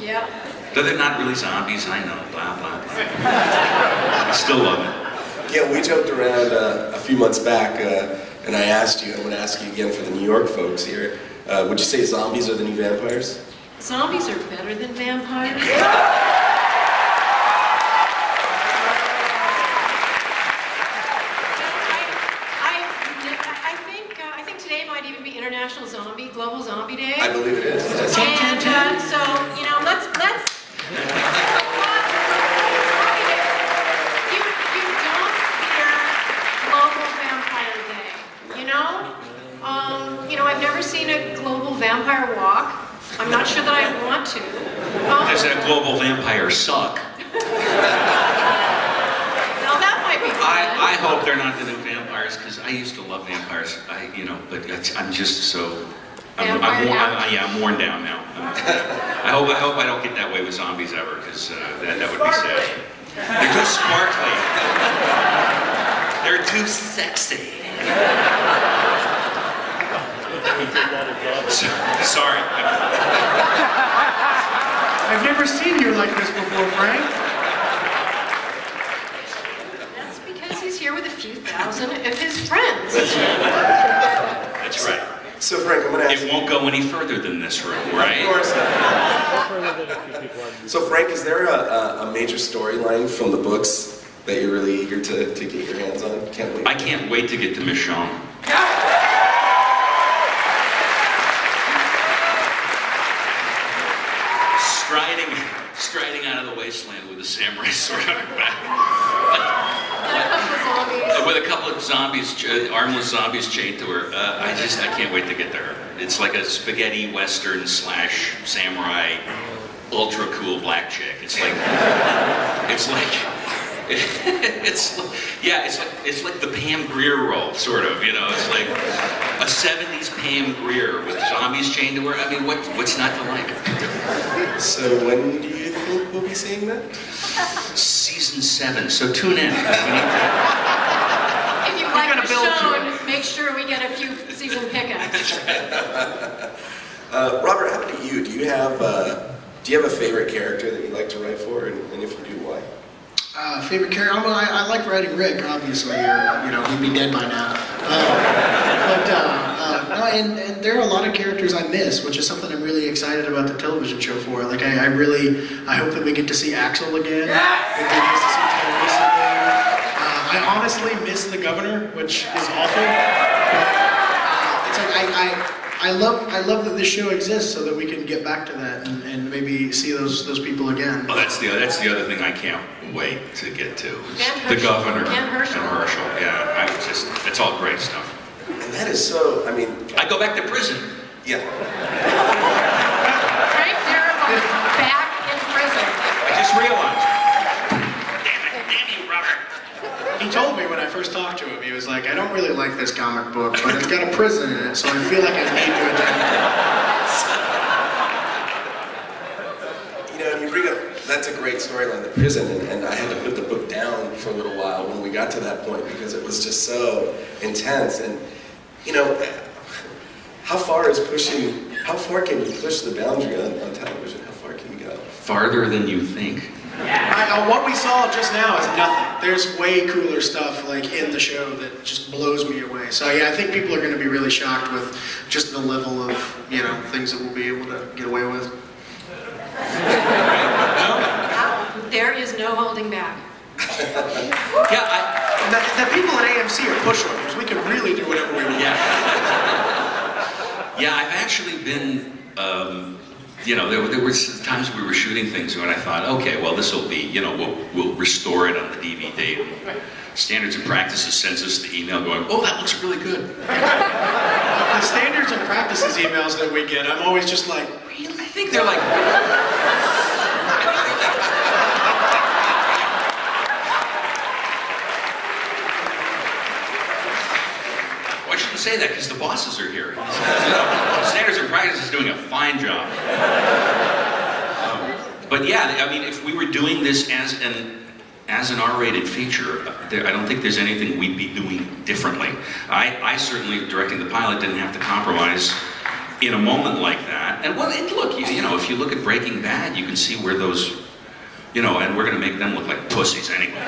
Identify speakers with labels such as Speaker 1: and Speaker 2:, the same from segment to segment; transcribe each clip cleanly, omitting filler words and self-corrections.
Speaker 1: Yeah.
Speaker 2: Though they're not really zombies, I know. Blah, blah, blah. I still love it.
Speaker 3: Yeah, we joked around a few months back, and I asked you, I'm going to ask you again for the New York folks here, would you say zombies are the new vampires?
Speaker 1: Zombies are better than vampires. I think today might even be International Global Zombie Day.
Speaker 3: I believe it is.
Speaker 1: And so, you know, let's. You don't hear Global Vampire Day. You know, I've never seen a global vampire walk. I'm not sure that I want to.
Speaker 2: There's a global vampire suck.
Speaker 1: Now that might be fun.
Speaker 2: I hope they're not the new vampires, because I used to love vampires. But I'm just so. I'm worn down now. I hope I don't get that way with zombies ever, because that would be sad. They're too sparkly. They're too sexy. Sorry.
Speaker 4: I've never seen you like this before, Frank.
Speaker 1: That's because he's here with a few thousand of his friends.
Speaker 2: That's right.
Speaker 3: So Frank, I'm going to ask
Speaker 2: It won't go any further than this room, right?
Speaker 3: Of course. So Frank, is there a major storyline from the books that you're really eager to get your hands on? Can't wait.
Speaker 2: I can't wait to get to Michonne. Striding out of the wasteland with a samurai sword on her back. With a couple of zombies, armless zombies chained to her. I can't wait to get there. It's like a spaghetti western / samurai, ultra cool black chick. It's like the Pam Grier role, sort of. It's like a '70s Pam Grier with zombies chained to her. I mean, what's not to like?
Speaker 3: So when do you think we'll be seeing that?
Speaker 2: Season 7. So tune in.
Speaker 1: If you like the show, make sure we get a few season pickups.
Speaker 3: Robert, how about you? Do you have a favorite character that you like to write for, and if you do, why?
Speaker 4: Favorite character? I like writing Rick, obviously, or, he'd be dead by now. And there are a lot of characters I miss, which is something I'm really excited about the television show for. Like, I hope that we get to see Axel again. Yes! We get to see Teresa again. I honestly miss the governor, which is awful. It's like, I love that this show exists so that we can get back to that and maybe see those people again.
Speaker 2: Well, that's the other thing I can't wait to get to. The governor
Speaker 1: and Herschel.
Speaker 2: Yeah, it's all great stuff.
Speaker 3: And that is so. I mean,
Speaker 2: I go back to prison.
Speaker 3: Yeah.
Speaker 1: Frank Darabont back in prison.
Speaker 2: I just realized. Damn you, Robert.
Speaker 4: He told me when I first talked to him, he was like, I don't really like this comic book, but it's got a prison in it, so I feel like I need to attend it.
Speaker 3: You bring up, that's a great storyline, the prison, and I had to put the book down for a little while when we got to that point because it was just so intense. And, how far can you push the boundary on television? How far can you go?
Speaker 2: Farther than you think.
Speaker 4: What we saw just now is nothing. There's way cooler stuff in the show that just blows me away. So yeah, I think people are going to be really shocked with just the level of things that we'll be able to get away with.
Speaker 1: There is no holding back.
Speaker 4: The people at AMC are pushovers. We can really do whatever we want.
Speaker 2: Yeah, I've actually been. There were times we were shooting things when I thought, okay, well, this will be, we'll restore it on the DVD. Standards and Practices sends us the email going, oh, that looks really good.
Speaker 4: The Standards and Practices emails that we get, I'm always just like, really?
Speaker 2: I think they're like... Well, I shouldn't say that because the bosses are here. Standards and Practices is doing a fine job. But yeah, I mean, if we were doing this as an R-rated feature, I don't think there's anything we'd be doing differently. I certainly, directing the pilot, didn't have to compromise in a moment like that, and well, look, you know, if you look at Breaking Bad, you can see where those, you know, and we're going to make them look like pussies anyway.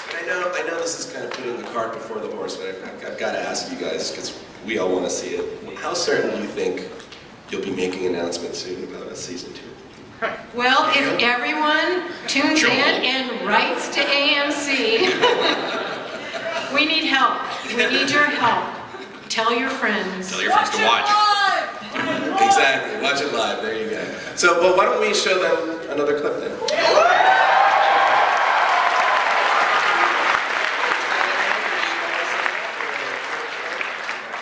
Speaker 3: I know this is kind of putting the cart before the horse, but I've got to ask you guys, because we all want to see it. How certain do you think you'll be making an announcement soon about a season 2?
Speaker 1: Well, if everyone tunes in and writes to AMC, we need help. We need your help. Tell your friends.
Speaker 2: Tell your friends to watch.
Speaker 3: Exactly. Watch it live. There you go. So, well, why don't we show them another clip then?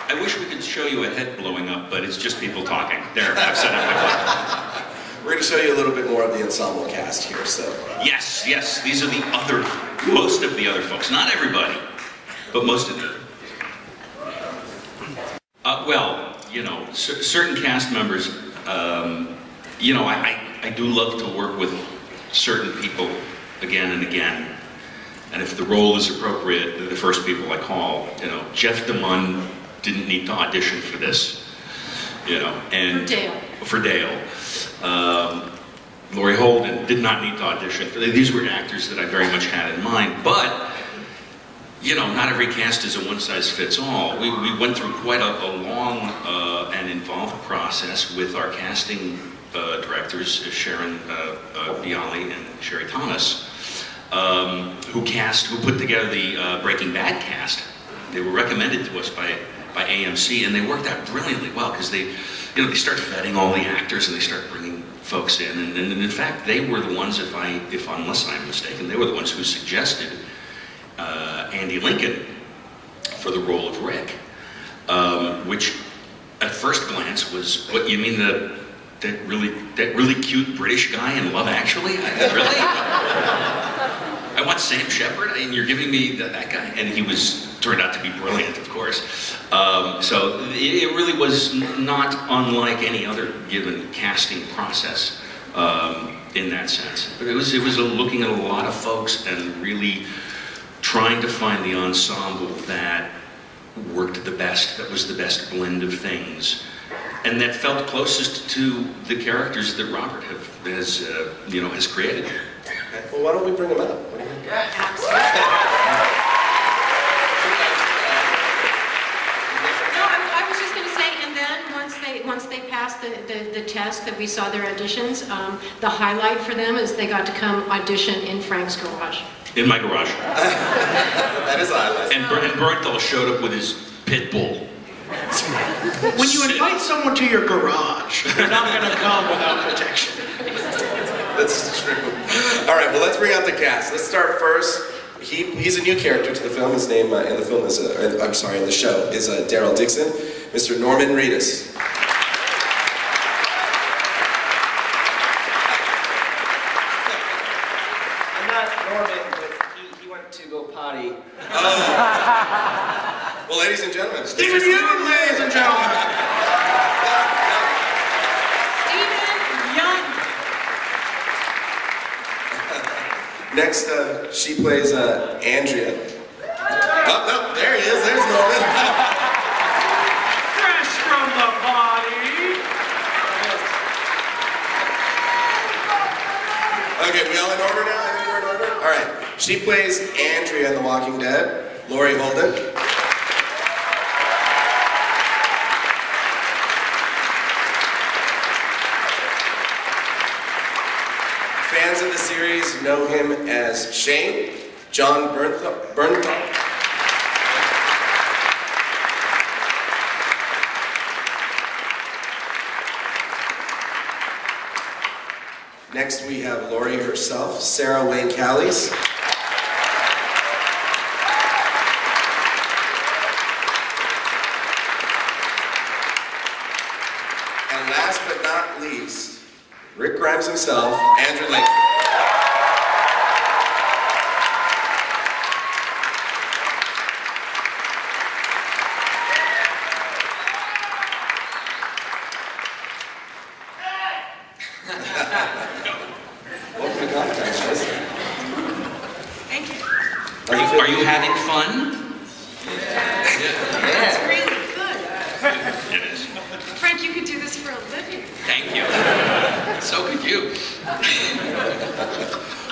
Speaker 2: I wish we could show you a head blowing up, but it's just people talking. There, I've said it before.
Speaker 3: We're going to show you a little bit more of the ensemble cast here, so.
Speaker 2: Yes, these are most of the other folks. Not everybody, but most of them. Well, you know, certain cast members, you know, I do love to work with certain people again and again. And if the role is appropriate, they're the first people I call. You know, Jeff DeMunn didn't need to audition for this, you know. And for Dale. Laurie Holden did not need to audition. These were actors that I very much had in mind, but, you know, not every cast is a one-size-fits-all. We went through quite a long and involved process with our casting directors, Sharon Bialy and Sherry Thomas, who put together the Breaking Bad cast. They were recommended to us by AMC, and they worked out brilliantly well, because they start vetting all the actors and they start bringing folks in, and in fact, they were the ones, unless I'm mistaken, they were the ones who suggested Andy Lincoln for the role of Rick, which at first glance was, what, you mean that really cute British guy in Love Actually? Really? I want Sam Shepard, and you're giving me that guy? And he turned out to be brilliant, of course. So it really was not unlike any other given casting process in that sense. But it was looking at a lot of folks and really trying to find the ensemble that worked the best, that was the best blend of things, and that felt closest to the characters that Robert has created.
Speaker 3: Okay. Well, why don't we bring them out? What do you think?
Speaker 1: I was just going to say, and then once they passed the test that we saw their auditions, the highlight for them is they got to come audition in Frank's garage.
Speaker 2: In my garage.
Speaker 3: That is a highlight.
Speaker 2: And Bernthal showed up with his pit bull.
Speaker 4: When you invite someone to your garage, they're not going to come without protection.
Speaker 3: That's true. All right, well, let's bring out the cast. Let's start first. He's a new character to the film. His name in the film is, in the show, is Daryl Dixon, Mr. Norman Reedus.
Speaker 5: I'm not Norman, but he went to go potty.
Speaker 3: Oh. Well, ladies and gentlemen.
Speaker 4: Stephen Young, ladies and gentlemen.
Speaker 1: Stephen Young.
Speaker 3: Next, she plays Andrea. Oh, no, there he is. There's Norman.
Speaker 4: Fresh from the body.
Speaker 3: Okay, we all in order now? I think we're in order? All right. She plays Andrea in The Walking Dead. Laurie Holden. Fans of the series know him as Shane, John Bernthal. Next we have Laurie herself, Sarah Wayne Callies. And last but not least, Rick Grimes himself, Andrew Lincoln. Welcome to Comic-Con, guys.
Speaker 1: Thank you.
Speaker 3: How do you feel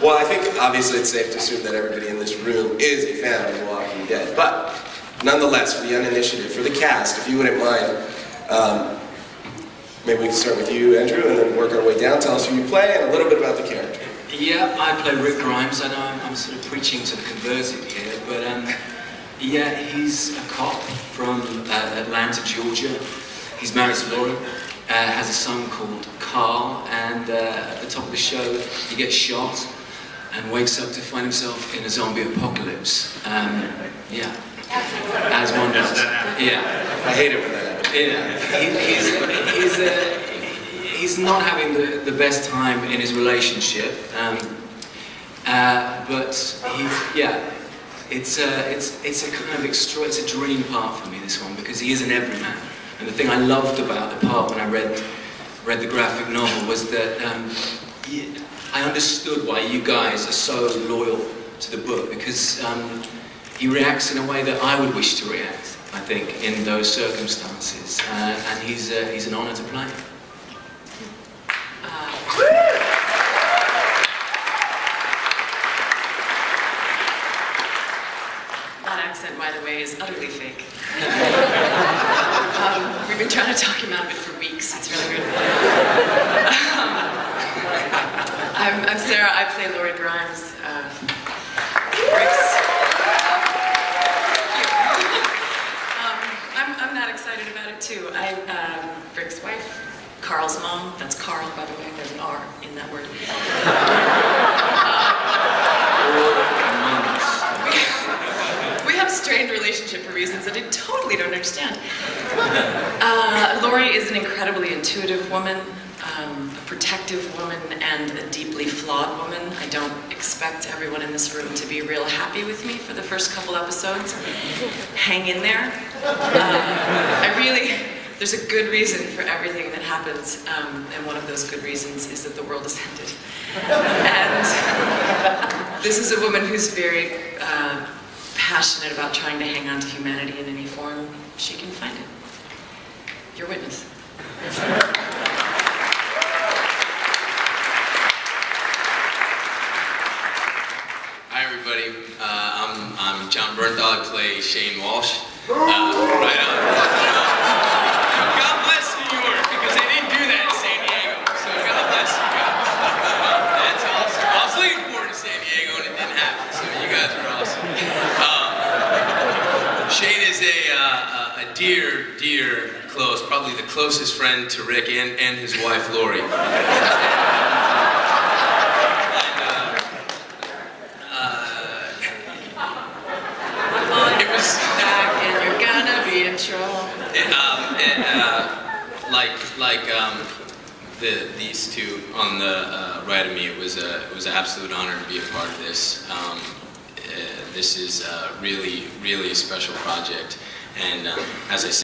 Speaker 3: Well, I think obviously it's safe to assume that everybody in this room is a fan of The Walking Dead. But nonetheless, for the uninitiated, for the cast, if you wouldn't mind, maybe we can start with you, Andrew, and then work our way down. Tell us who you play and a little bit about the character.
Speaker 6: Yeah, I play Rick Grimes. I know I'm sort of preaching to the converted here, but yeah, he's a cop from Atlanta, Georgia. He's married to Lori, has a son called Carl, and at the top of the show, he gets shot and wakes up to find himself in a zombie apocalypse. Yeah, as one does. Yeah,
Speaker 3: I hate it when that happens.
Speaker 6: Yeah, he's not having the best time in his relationship, but it's a kind of it's a dream part for me, this one, because he is an everyman. And the thing I loved about the part when I read the graphic novel was that I understood why you guys are so loyal to the book, because he reacts in a way that I would wish to react, I think, in those circumstances, and he's an honor to play.
Speaker 7: That accent, by the way, is utterly fake. We've been trying to talk him out of it for weeks. It's really weird. I'm Sarah. I play Lori Grimes. I'm not excited about it too. Rick's wife, Carl's mom. That's Carl, by the way. There's an R in that word. We have a strained relationship for reasons that I totally don't understand. Lori is an incredibly intuitive woman, a protective woman, and a deeply flawed woman. I don't expect everyone in this room to be real happy with me for the first couple episodes. Hang in there. There's a good reason for everything that happens, and one of those good reasons is that the world is ended. And this is a woman who's very passionate about trying to hang on to humanity in any form she can find it. Your witness.
Speaker 8: Hi everybody, I'm John Bernthal. I play Shane Walsh. Right on. God bless New York, because they didn't do that in San Diego. So God bless you guys. That's awesome. I was looking forward to San Diego and it didn't happen. So you guys are awesome. Shane is a dear, close, probably the closest friend to Rick and his wife Lori. These two on the right of me, it was an absolute honor to be a part of this. This is really a special project, and as I said.